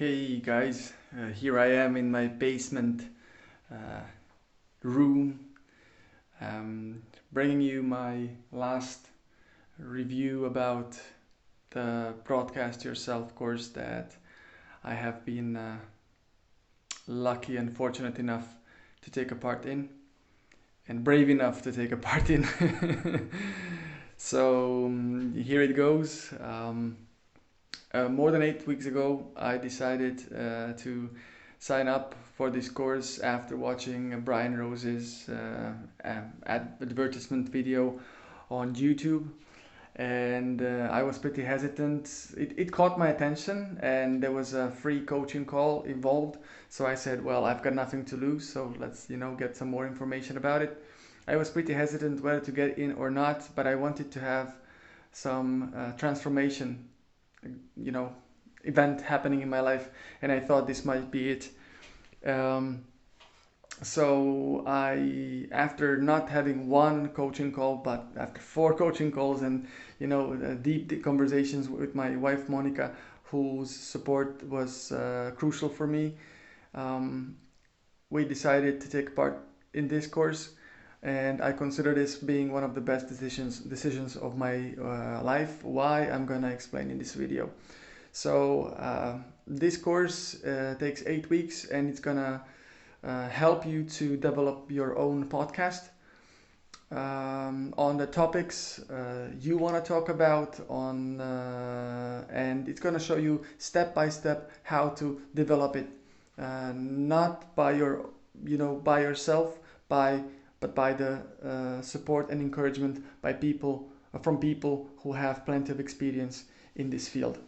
Hey guys, here I am in my basement uh, room, bringing you my last review about the Broadcast Yourself course that I have been lucky and fortunate enough to take a part in, and brave enough to take a part in. So here it goes. More than 8 weeks ago, I decided to sign up for this course after watching Brian Rose's advertisement video on YouTube. And I was pretty hesitant. It caught my attention, and there was a free coaching call involved. So I said, well, I've got nothing to lose, so let's get some more information about it. I was pretty hesitant whether to get in or not, but I wanted to have some transformation you know event happening in my life, and I thought this might be it. Um, so after not having one coaching call, but after four coaching calls, and deep conversations with my wife Monica, whose support was crucial for me, we decided to take part in this course, and I consider this being one of the best decisions of my life. Why? I'm gonna explain in this video. So this course takes 8 weeks, and it's gonna help you to develop your own podcast on the topics you want to talk about and it's gonna show you step by step how to develop it, not by by yourself, but by the support and encouragement by people from people who have plenty of experience in this field.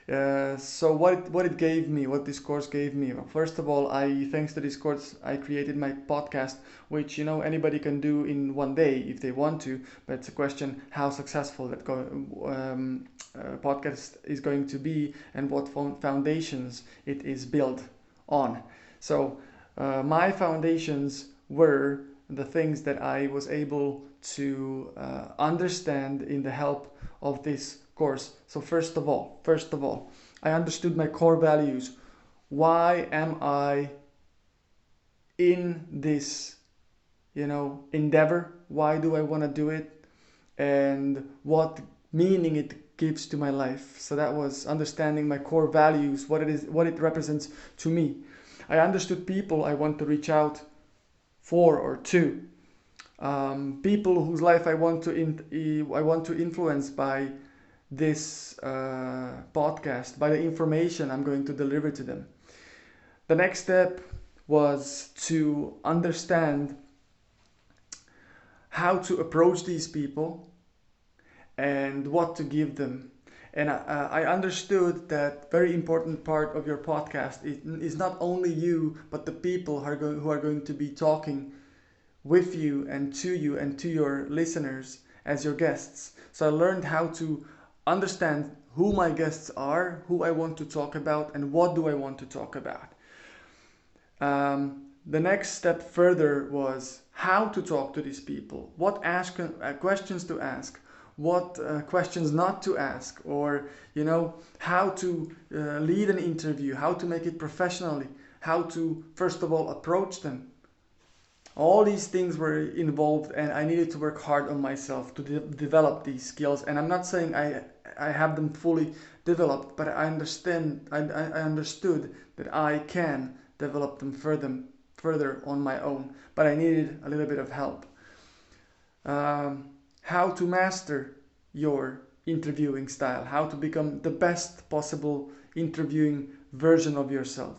So what this course gave me. Well, first of all, thanks to this course, I created my podcast, which anybody can do in one day if they want to. But it's a question how successful that podcast is going to be, and what foundations it is built on. So my foundations were the things that I was able to understand in the help of this course. So first of all, I understood my core values. Why am I in this, endeavor? Why do I want to do it? And what meaning it gives to my life. So that was understanding my core values, what it represents to me. I understood people I want to reach out for or to. People whose life I want to influence by this podcast, by the information I'm going to deliver to them. The next step was to understand how to approach these people and what to give them. And I understood that very important part of your podcast is not only you, but the people who are going to be talking with you and to your listeners as your guests. So I learned how to understand who my guests are, who I want to talk about, and what do I want to talk about. The next step further was how to talk to these people, what questions to ask, what questions not to ask, or how to lead an interview, how to make it professionally, how to first of all approach them. All these things were involved, and I needed to work hard on myself to develop these skills. And I'm not saying I have them fully developed, but I understood that I can develop them further on my own, but I needed a little bit of help. How to master your interviewing style, how to become the best possible interviewing version of yourself.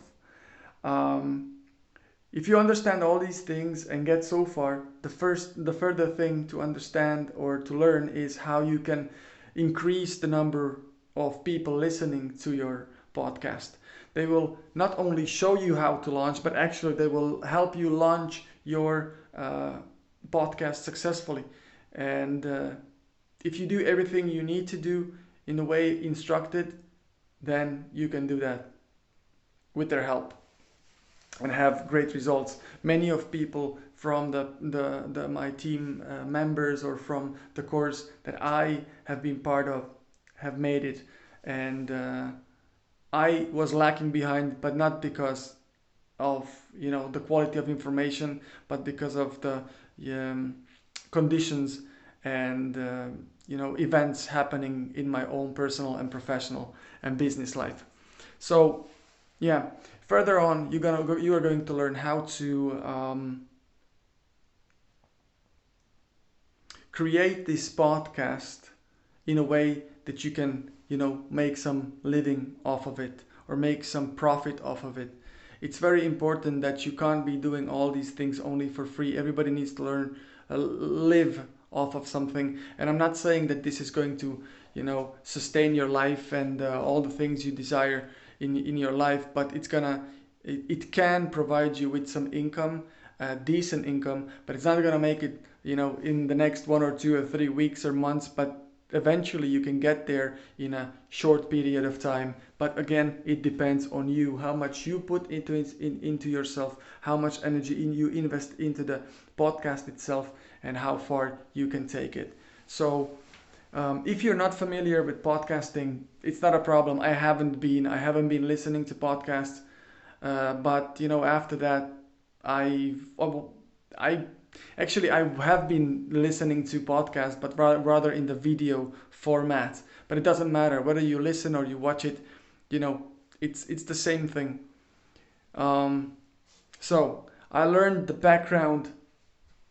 If you understand all these things and get so far, the further thing to understand or to learn is how you can increase the number of people listening to your podcast. They will not only show you how to launch, but actually they will help you launch your podcast successfully. And if you do everything you need to do in the way instructed, then you can do that with their help and have great results. Many of people from my team members or from the course that I have been part of have made it, and I was lacking behind, but not because of the quality of information, but because of the um, conditions and events happening in my own personal and professional and business life. So yeah, further on you are going to learn how to create this podcast in a way that you can make some living off of it or make some profit off of it. It's very important that you can't be doing all these things only for free. Everybody needs to learn live off of something, and I'm not saying that this is going to sustain your life and all the things you desire in your life, but it can provide you with some income, decent income, but it's not gonna make it in the next 1 or 2 or 3 weeks or months, but eventually you can get there in a short period of time. But again, it depends on you, how much you put into yourself, how much energy you invest into the podcast itself, and how far you can take it. So if you're not familiar with podcasting, it's not a problem. I haven't been listening to podcasts, but after that, I actually I have been listening to podcasts, but rather in the video format. But it doesn't matter whether you listen or you watch it. It's the same thing. Um, so I learned the background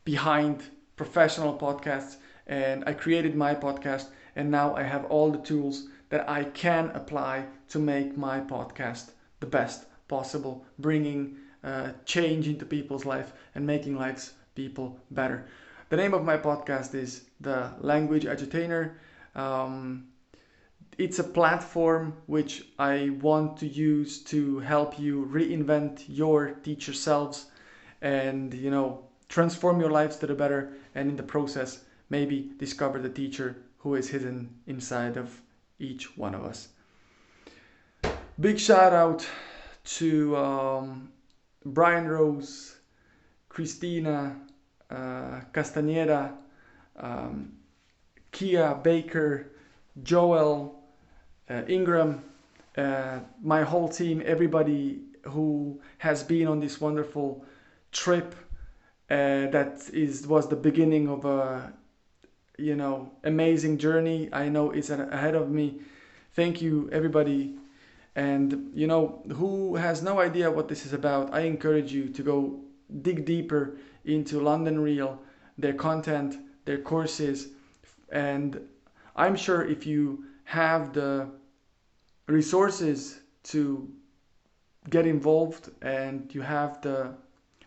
behind professional podcasts, and I created my podcast, and now I have all the tools that I can apply to make my podcast the best possible, bringing change into people's life and making lives people better. The name of my podcast is The Language Edutainer. Um, it's a platform which I want to use to help you reinvent your teacher selves and transform your lives to the better, and in the process maybe discover the teacher who is hidden inside of each one of us. Big shout out to Brian Rose, Christina Castaneda, um, Kia Baker, Joel, Ingram, my whole team, everybody who has been on this wonderful trip was the beginning of a amazing journey. I know it's ahead of me. Thank you everybody. And who has no idea what this is about, I encourage you to go dig deeper into London Real, their content, their courses, and I'm sure if you have the resources to get involved and you have the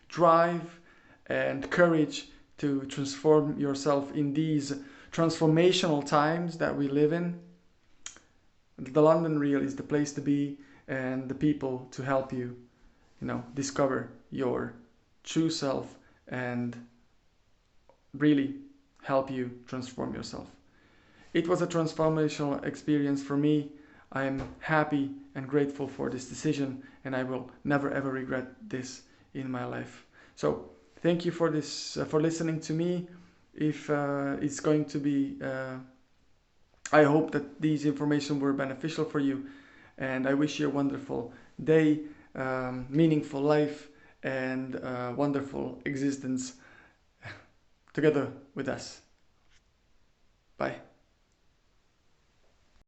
drive and courage to transform yourself in these transformational times that we live in, the London Real is the place to be, and the people to help you, discover your true self and really help you transform yourself. It was a transformational experience for me. I am happy and grateful for this decision, and I will never ever regret this in my life. So thank you for this, for listening to me. If it's going to be, I hope that these information were beneficial for you, and I wish you a wonderful day, meaningful life, and wonderful existence together with us. Bye.